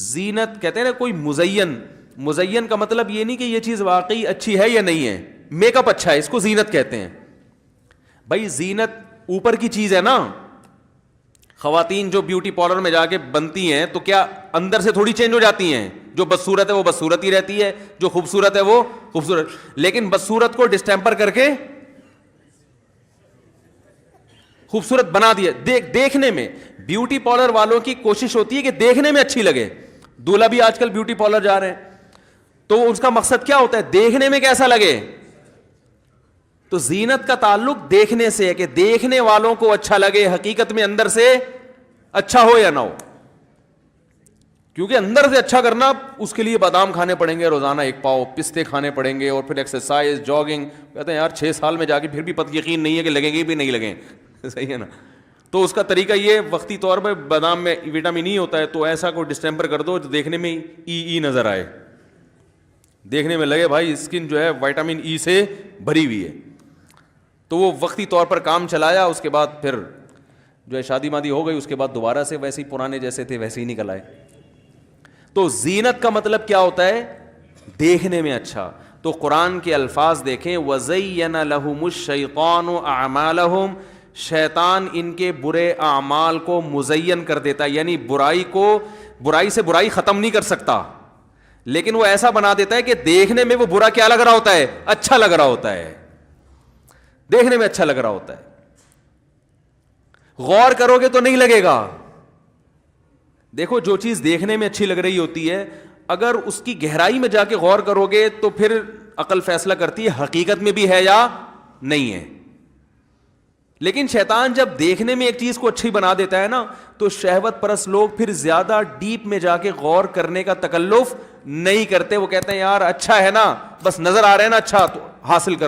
زینت کہتے ہیں نا کوئی مزین کا مطلب یہ نہیں کہ یہ چیز واقعی اچھی ہے یا نہیں ہے، میک اپ اچھا ہے، اس کو زینت کہتے ہیں. بھائی زینت اوپر کی چیز ہے نا، خواتین جو بیوٹی پارلر میں جا کے بنتی ہیں تو کیا اندر سے تھوڑی چینج ہو جاتی ہیں؟ جو بدصورت ہے وہ بدصورت ہی رہتی ہے، جو خوبصورت ہے وہ خوبصورت، لیکن بدصورت کو ڈسٹیمپر کر کے خوبصورت بنا دیا. دیکھنے میں بیوٹی پارلر والوں کی کوشش ہوتی ہے کہ دیکھنے میں اچھی لگے. دولہا بھی آج کل بیوٹی پارلر جا رہے ہیں تو اس کا مقصد کیا ہوتا ہے؟ دیکھنے میں کیسا لگے. تو زینت کا تعلق دیکھنے سے ہے کہ دیکھنے والوں کو اچھا لگے، حقیقت میں اندر سے اچھا ہو یا نہ ہو. کیونکہ اندر سے اچھا کرنا اس کے لیے بادام کھانے پڑیں گے روزانہ 1 پاؤ، پستے کھانے پڑیں گے اور پھر ایکسرسائز، جاگنگ. کہتے ہیں یار 6 سال میں جا کے پھر بھی یقین نہیں ہے کہ لگیں گے بھی نہیں لگیں. صحیح ہے نا؟ تو اس کا طریقہ یہ وقتی طور پہ بادام میں وٹامن ای ہوتا ہے تو ایسا کوئی ڈسٹیمپر کر دو جو دیکھنے میں ای نظر آئے، دیکھنے میں لگے بھائی اسکن جو ہے وٹامن ای سے بھری ہوئی ہے. تو وہ وقتی طور پر کام چلایا، اس کے بعد پھر جو ہے شادی مادی ہو گئی، اس کے بعد دوبارہ سے ویسے ہی پرانے جیسے تھے ویسے ہی نکل آئے. تو زینت کا مطلب کیا ہوتا ہے؟ دیکھنے میں اچھا. تو قرآن کے الفاظ دیکھیں، وَزَيَّنَ لَهُمُ الشَّيْطَانُ أَعْمَالَهُمْ. شیطان ان کے برے اعمال کو مزین کر دیتا ہے، یعنی برائی سے برائی ختم نہیں کر سکتا، لیکن وہ ایسا بنا دیتا ہے کہ دیکھنے میں وہ برا کیا لگ رہا ہوتا ہے؟ اچھا لگ رہا ہوتا ہے، دیکھنے میں اچھا لگ رہا ہوتا ہے. غور کرو گے تو نہیں لگے گا. دیکھو جو چیز دیکھنے میں اچھی لگ رہی ہوتی ہے اگر اس کی گہرائی میں جا کے غور کرو گے تو پھر عقل فیصلہ کرتی ہے حقیقت میں بھی ہے یا نہیں ہے. لیکن شیطان جب دیکھنے میں ایک چیز کو اچھی بنا دیتا ہے نا تو شہوت پرست لوگ پھر زیادہ ڈیپ میں جا کے غور کرنے کا تکلف نہیں کرتے. وہ کہتے ہیں یار اچھا ہے نا، بس نظر آ رہا ہے نا اچھا تو حاصل کر